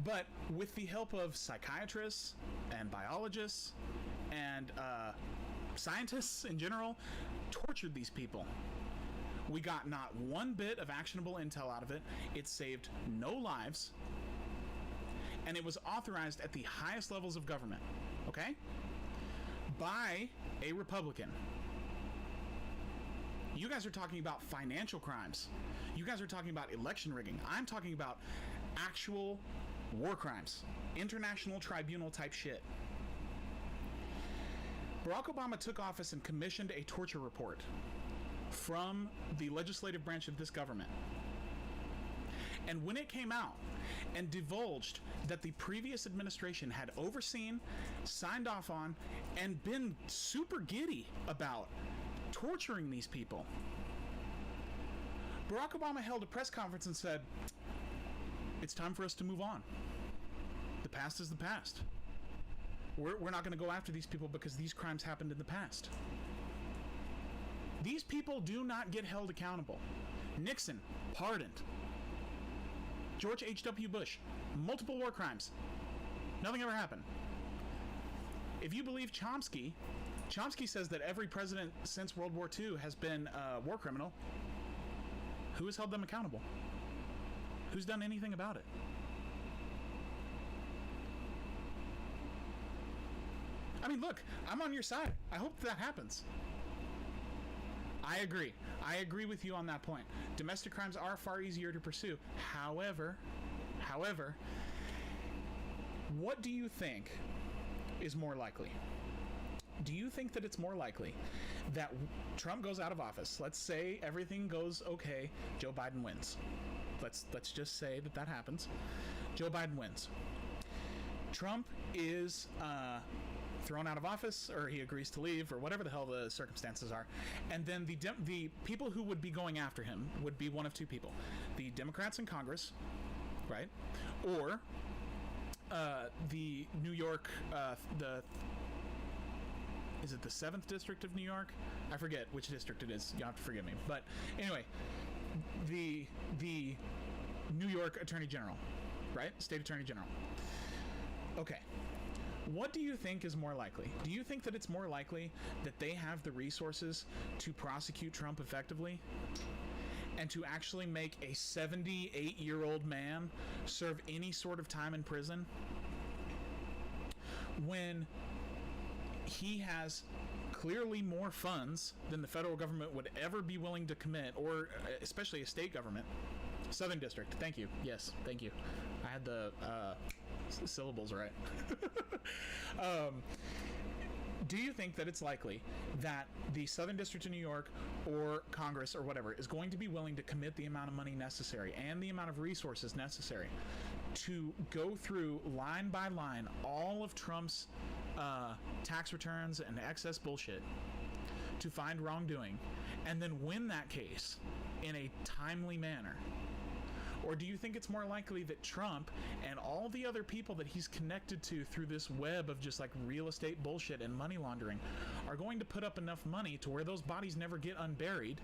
but with the help of psychiatrists and biologists and scientists in general, tortured these people. We got not one bit of actionable intel out of it. It saved no lives, and it was authorized at the highest levels of government, okay? By a Republican. You guys are talking about financial crimes. You guys are talking about election rigging. I'm talking about actual war crimes. International tribunal type shit. Barack Obama took office and commissioned a torture report from the legislative branch of this government. And when it came out and divulged that the previous administration had overseen, signed off on, and been super giddy about torturing these people, Barack Obama held a press conference and said, it's time for us to move on. The past is the past. We're not going to go after these people because these crimes happened in the past. These people do not get held accountable. Nixon, pardoned. George H.W. Bush, multiple war crimes. Nothing ever happened. If you believe Chomsky says that every president since World War II has been a war criminal. Who has held them accountable? Who's done anything about it? I mean, look, I'm on your side. I hope that happens. I agree. I agree with you on that point. Domestic crimes are far easier to pursue. However, what do you think is more likely? Do you think that it's more likely that Trump goes out of office? Let's say everything goes okay, Joe Biden wins. Let's just say that happens. Joe Biden wins. Trump is thrown out of office, or he agrees to leave, or whatever the hell the circumstances are. And then the people who would be going after him would be one of two people: the Democrats in Congress, right, or the New York, is it the 7th District of New York? I forget which district it is. You have to forgive me. But anyway, the New York Attorney General, right? State Attorney General. Okay. What do you think is more likely? Do you think that it's more likely that they have the resources to prosecute Trump effectively and to actually make a 78-year-old man serve any sort of time in prison when he has clearly more funds than the federal government would ever be willing to commit, or especially a state government? Southern District. Thank you. Yes, thank you. I had the syllables right. Do you think that it's likely that the Southern District of New York or Congress or whatever is going to be willing to commit the amount of money necessary and the amount of resources necessary to go through line by line all of Trump's tax returns and excess bullshit to find wrongdoing and then win that case in a timely manner? Or do you think it's more likely that Trump and all the other people that he's connected to through this web of just like real estate bullshit and money laundering are going to put up enough money to where those bodies never get unburied,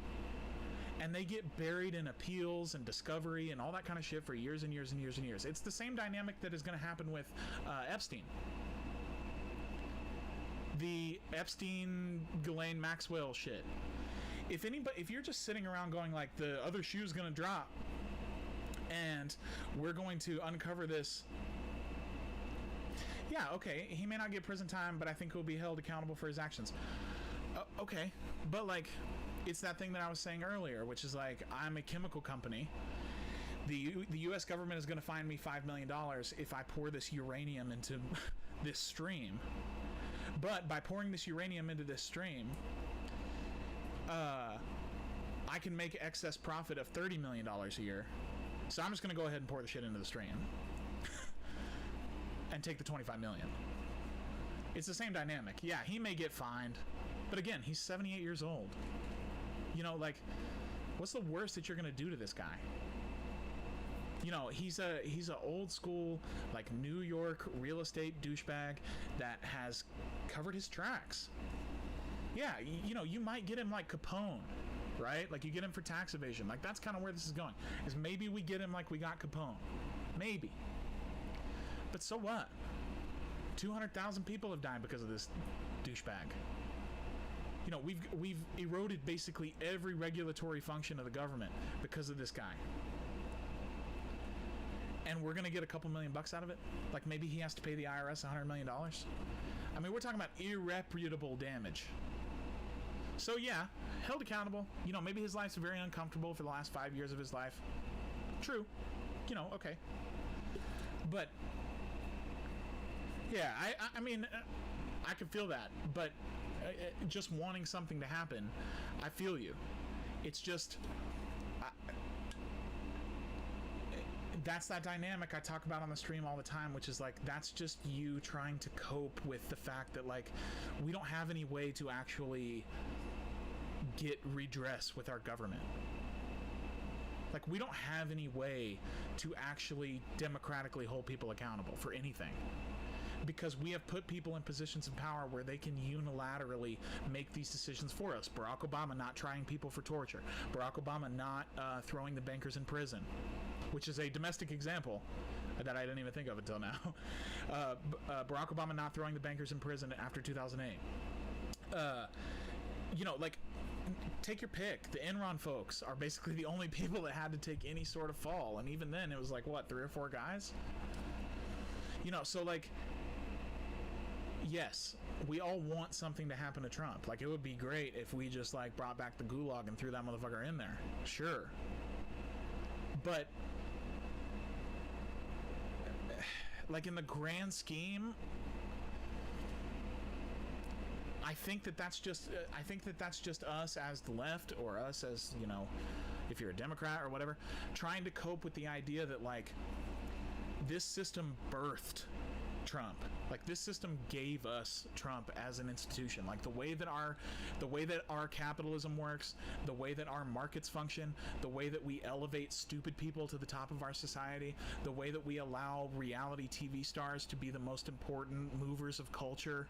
and they get buried in appeals and discovery and all that kind of shit for years and years and years and years? It's the same dynamic that is going to happen with Epstein. The Epstein, Ghislaine Maxwell shit. If you're just sitting around going like, the other shoe's going to drop and we're going to uncover this, yeah, okay, he may not get prison time, but I think he'll be held accountable for his actions. Okay, but like, it's that thing that I was saying earlier, which is like, I'm a chemical company. The U.S. government is going to fine me $5 million if I pour this uranium into this stream. But by pouring this uranium into this stream, I can make excess profit of $30 million a year. So I'm just going to go ahead and pour the shit into the stream and take the $25 million. It's the same dynamic. Yeah, he may get fined, but again, he's 78 years old. You know, like, what's the worst that you're going to do to this guy? You know, he's a old school, like, New York real estate douchebag that has covered his tracks. Yeah, you know, you might get him like Capone, right? Like, you get him for tax evasion. Like, that's kind of where this is going. Is maybe we get him like we got Capone. Maybe. But so what? 200,000 people have died because of this douchebag. You know, we've eroded basically every regulatory function of the government because of this guy. And we're going to get a couple $1 million out of it? Like, maybe he has to pay the IRS $100 million? I mean, we're talking about irreparable damage. So, yeah, held accountable. You know, maybe his life's very uncomfortable for the last 5 years of his life. True. You know, okay. But, yeah, I mean, I can feel that. But just wanting something to happen, I feel you. It's just... that's that dynamic I talk about on the stream all the time, which is like, that's just you trying to cope with the fact that, like, we don't have any way to actually get redress with our government. Like, we don't have any way to actually democratically hold people accountable for anything, because we have put people in positions of power where they can unilaterally make these decisions for us. Barack Obama not trying people for torture. Barack Obama not throwing the bankers in prison, which is a domestic example that I didn't even think of until now. Barack Obama not throwing the bankers in prison after 2008. You know, like, take your pick. The Enron folks are basically the only people that had to take any sort of fall. And even then, it was like, what, 3 or 4 guys? You know, so, like, yes, we all want something to happen to Trump. Like, it would be great if we just, like, brought back the gulag and threw that motherfucker in there. Sure. But, like, in the grand scheme, I think that that's just us as the left, or us as, you know, if you're a Democrat or whatever, trying to cope with the idea that, like, this system birthed Trump. Like, this system gave us Trump as an institution. Like, the way that our capitalism works, the way that our markets function, the way that we elevate stupid people to the top of our society, the way that we allow reality TV stars to be the most important movers of culture,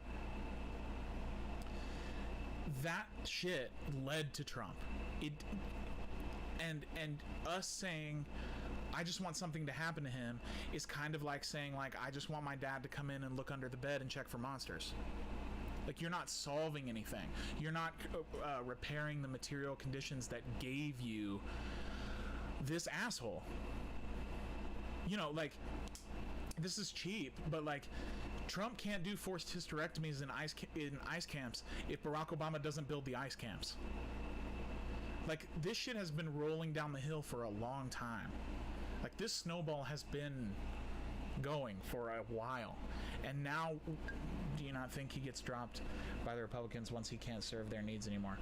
that shit led to Trump. And us saying, I just want something to happen to him, is kind of like saying, like, I just want my dad to come in and look under the bed and check for monsters. Like, you're not solving anything. You're not repairing the material conditions that gave you this asshole. You know, like, this is cheap, but, like, Trump can't do forced hysterectomies in ice camps if Barack Obama doesn't build the ice camps. Like, this shit has been rolling down the hill for a long time. Like, this snowball has been going for a while. And now, do you not think he gets dropped by the Republicans once he can't serve their needs anymore?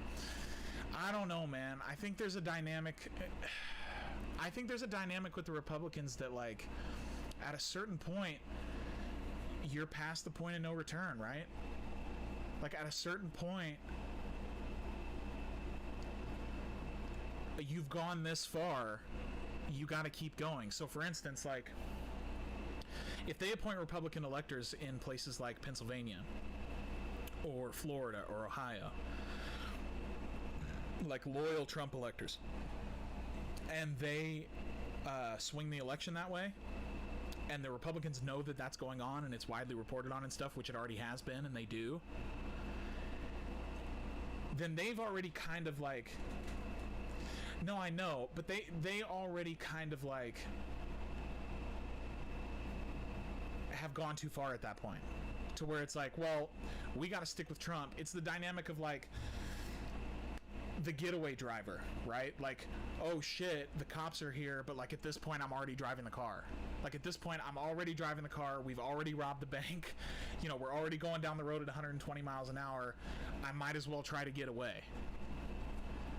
I don't know, man. I think there's a dynamic with the Republicans that, like, at a certain point, you're past the point of no return, right? Like, at a certain point, you've gone this far, you got to keep going. So, for instance, like, if they appoint Republican electors in places like Pennsylvania or Florida or Ohio, like loyal Trump electors, and they swing the election that way, and the Republicans know that that's going on and it's widely reported on and stuff, which it already has been, and they do, then they've already kind of, like, no, I know, but they already kind of, like, have gone too far at that point, to where it's like, well, we got to stick with Trump. It's the dynamic of, like, the getaway driver, right? Like, oh shit, the cops are here, but, like, at this point I'm already driving the car. Like, at this point I'm already driving the car, we've already robbed the bank, you know, we're already going down the road at 120 miles an hour, I might as well try to get away.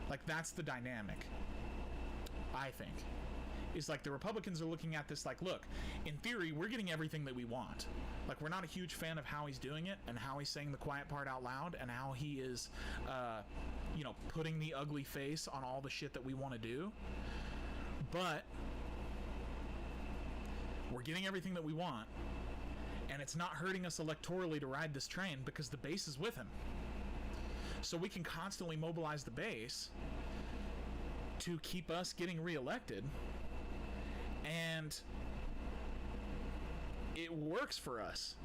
Like, that's the dynamic, I think. Is, like, the Republicans are looking at this like, look, in theory, we're getting everything that we want. Like, we're not a huge fan of how he's doing it, and how he's saying the quiet part out loud, and how he is, you know, putting the ugly face on all the shit that we want to do. But we're getting everything that we want, and it's not hurting us electorally to ride this train because the base is with him. So we can constantly mobilize the base to keep us getting reelected, and it works for us.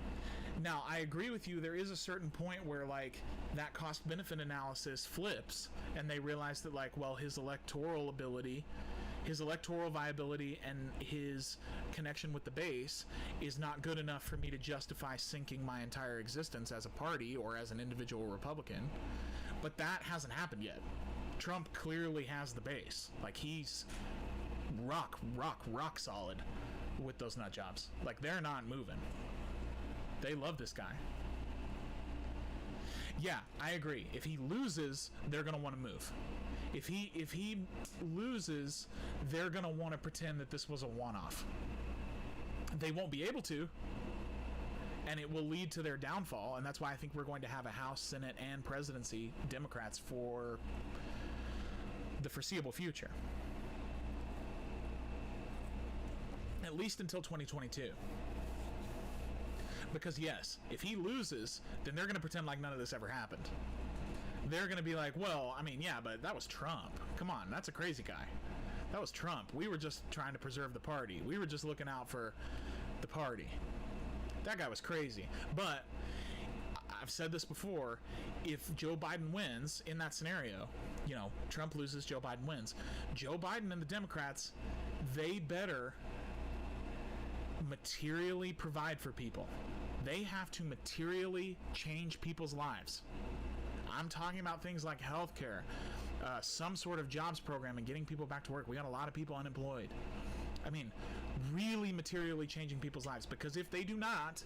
Now, I agree with you, there is a certain point where, like, that cost-benefit analysis flips, and they realize that, like, well, his electoral ability, his electoral viability, and his connection with the base is not good enough for me to justify sinking my entire existence as a party or as an individual Republican. But that hasn't happened yet. Trump clearly has the base. Like, he's rock solid with those nut jobs. Like, they're not moving. They love this guy. Yeah, I agree. If he loses, they're gonna want to move. If he loses, they're gonna want to pretend that this was a one-off. They won't be able to, and it will lead to their downfall, and that's why I think we're going to have a House, Senate, and presidency Democrats for the foreseeable future. At least until 2022. Because yes, if he loses, then they're going to pretend like none of this ever happened. They're going to be like, well, I mean, yeah, but that was Trump. Come on, that's a crazy guy. That was Trump. We were just trying to preserve the party. We were just looking out for the party. That guy was crazy. But I've said this before, if Joe Biden wins in that scenario, you know, Trump loses, Joe Biden wins. Joe Biden and the Democrats, they better materially provide for people. They have to materially change people's lives. I'm talking about things like healthcare, some sort of jobs program and getting people back to work. We got a lot of people unemployed. I mean, really materially changing people's lives, because if they do not,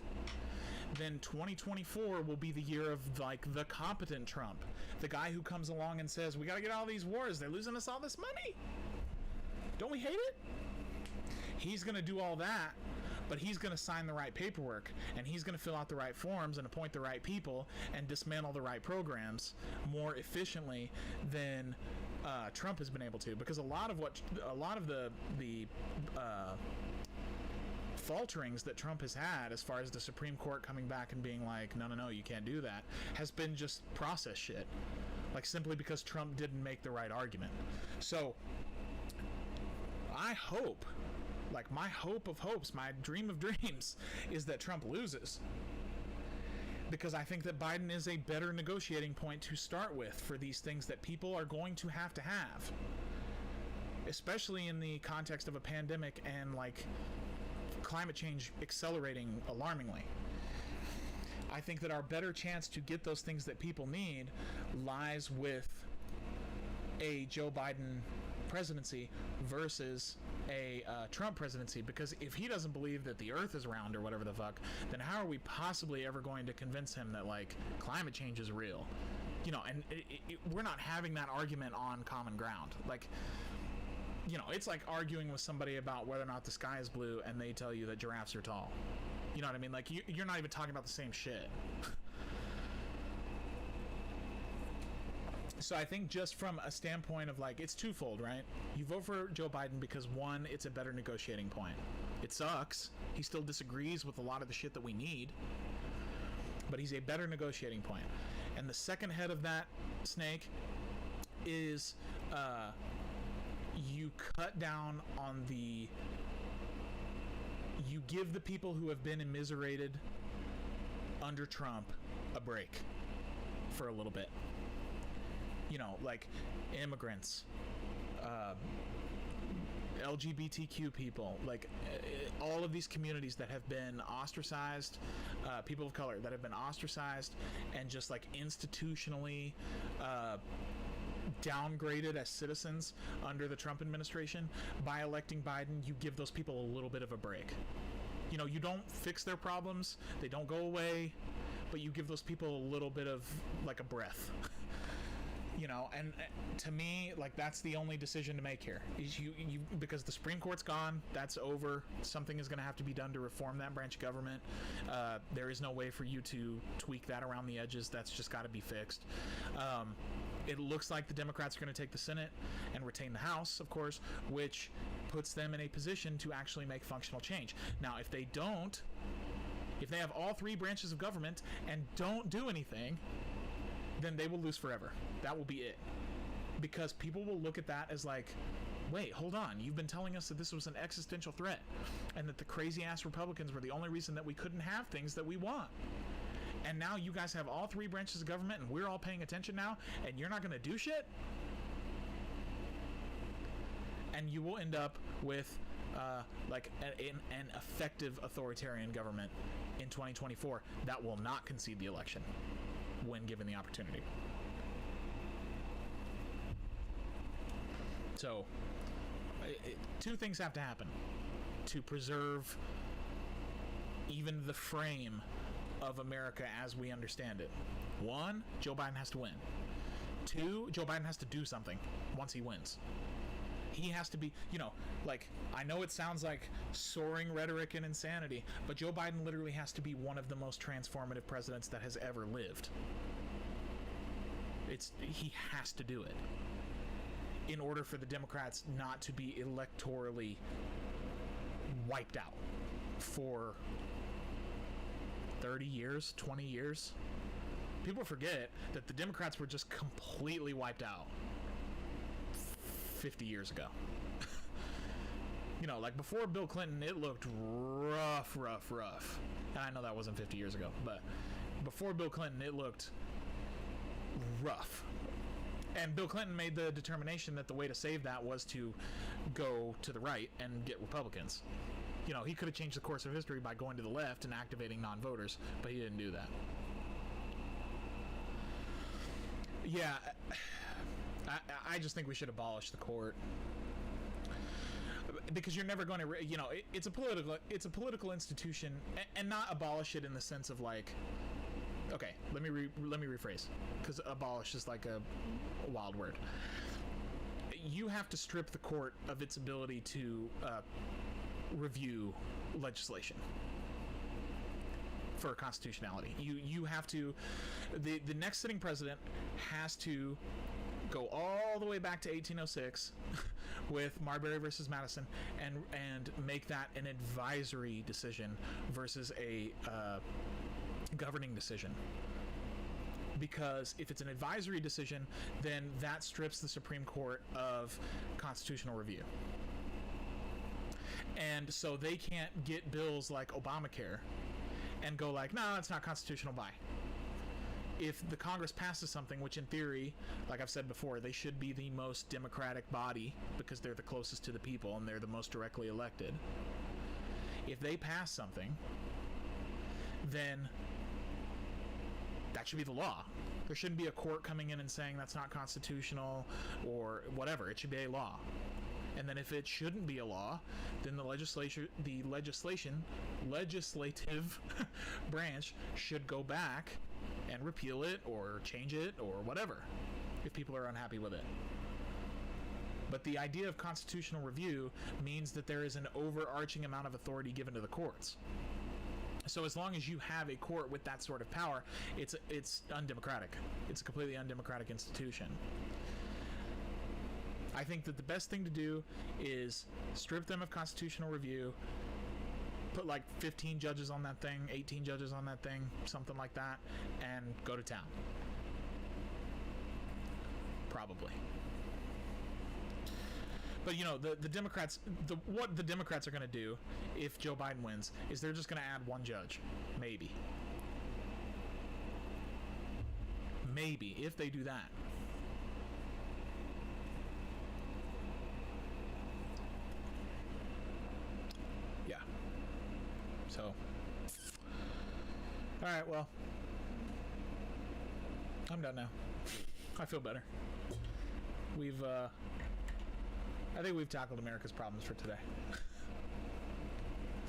then 2024 will be the year of like the competent Trump, the guy who comes along and says, we got to get all these wars, they're losing us all this money, don't we hate it? He's going to do all that, but he's going to sign the right paperwork, and he's going to fill out the right forms and appoint the right people and dismantle the right programs more efficiently than Trump has been able to. Because a lot of the falterings that Trump has had, as far as the Supreme Court coming back and being like, no, you can't do that, has been just process shit. Like, simply because Trump didn't make the right argument. So, I hope, like, my hope of hopes, my dream of dreams, is that Trump loses. Because I think that Biden is a better negotiating point to start with for these things that people are going to have. Especially in the context of a pandemic and, like, climate change accelerating alarmingly. I think that our better chance to get those things that people need lies with a Joe Biden presidency versus a Trump presidency, because if he doesn't believe that the earth is round or whatever the fuck, then how are we possibly ever going to convince him that, like, climate change is real? You know, and we're not having that argument on common ground. Like, you know, it's like arguing with somebody about whether or not the sky is blue and they tell you that giraffes are tall. You know what I mean? Like, you're not even talking about the same shit. So I think just from a standpoint of, like, it's twofold, right? You vote for Joe Biden because, one, it's a better negotiating point. It sucks. He still disagrees with a lot of the shit that we need, but he's a better negotiating point. And the second head of that snake is you cut down on you give the people who have been immiserated under Trump a break for a little bit. You know, like immigrants, LGBTQ people, like all of these communities that have been ostracized, people of color that have been ostracized and just, like, institutionally downgraded as citizens under the Trump administration. By electing Biden, you give those people a little bit of a break. You know, you don't fix their problems, they don't go away, but you give those people a little bit of, like, a breath. You know, and to me, like, that's the only decision to make here. Is you because the Supreme Court's gone, that's over. Something is going to have to be done to reform that branch of government. There is no way for you to tweak that around the edges. That's just got to be fixed. It looks like the Democrats are going to take the Senate and retain the House, of course, which puts them in a position to actually make functional change. Now, if they don't, if they have all three branches of government and don't do anything, then they will lose forever. That will be it. Because people will look at that as like, wait, hold on. You've been telling us that this was an existential threat and that the crazy-ass Republicans were the only reason that we couldn't have things that we want. And now you guys have all three branches of government and we're all paying attention now and you're not going to do shit? And you will end up with like an effective authoritarian government in 2024 that will not concede the election when given the opportunity. So, two things have to happen to preserve even the frame of America as we understand it. One, Joe Biden has to win. Two, Joe Biden has to do something once he wins. He has to be, you know, like, I know it sounds like soaring rhetoric and insanity, but Joe Biden literally has to be one of the most transformative presidents that has ever lived. He has to do it in order for the Democrats not to be electorally wiped out for 30 years, 20 years. People forget that the Democrats were just completely wiped out 50 years ago. You know, like, before Bill Clinton, it looked rough. And I know that wasn't 50 years ago, but before Bill Clinton, it looked rough. And Bill Clinton made the determination that the way to save that was to go to the right and get Republicans. You know, he could have changed the course of history by going to the left and activating non-voters, but he didn't do that. Yeah, I just think we should abolish the court, because you're never going to, you know, it's a political institution, and not abolish it in the sense of like, okay, let me rephrase, because abolish is like a wild word. You have to strip the court of its ability to review legislation for constitutionality. You have to, the next sitting president has to go all the way back to 1806 with Marbury versus Madison and make that an advisory decision versus a governing decision. Because if it's an advisory decision, then that strips the Supreme Court of constitutional review. And so they can't get bills like Obamacare and go like, no, it's not constitutional, bye. If the Congress passes something, which in theory, like I've said before, they should be the most democratic body because they're the closest to the people and they're the most directly elected. If they pass something, then that should be the law. There shouldn't be a court coming in and saying that's not constitutional or whatever. It should be a law. And then if it shouldn't be a law, then the legislative branch should go back and repeal it or change it or whatever if people are unhappy with it. But the idea of constitutional review means that there is an overarching amount of authority given to the courts. So as long as you have a court with that sort of power, it's undemocratic. It's a completely undemocratic institution. I think that the best thing to do is strip them of constitutional review, put like 15 judges on that thing, 18 judges on that thing, something like that, and go to town. Probably. But you know, the Democrats, what the Democrats are going to do if Joe Biden wins is they're just going to add one judge. Maybe, if they do that. Yeah. So, all right, well, I'm done now. I feel better. I think we've tackled America's problems for today.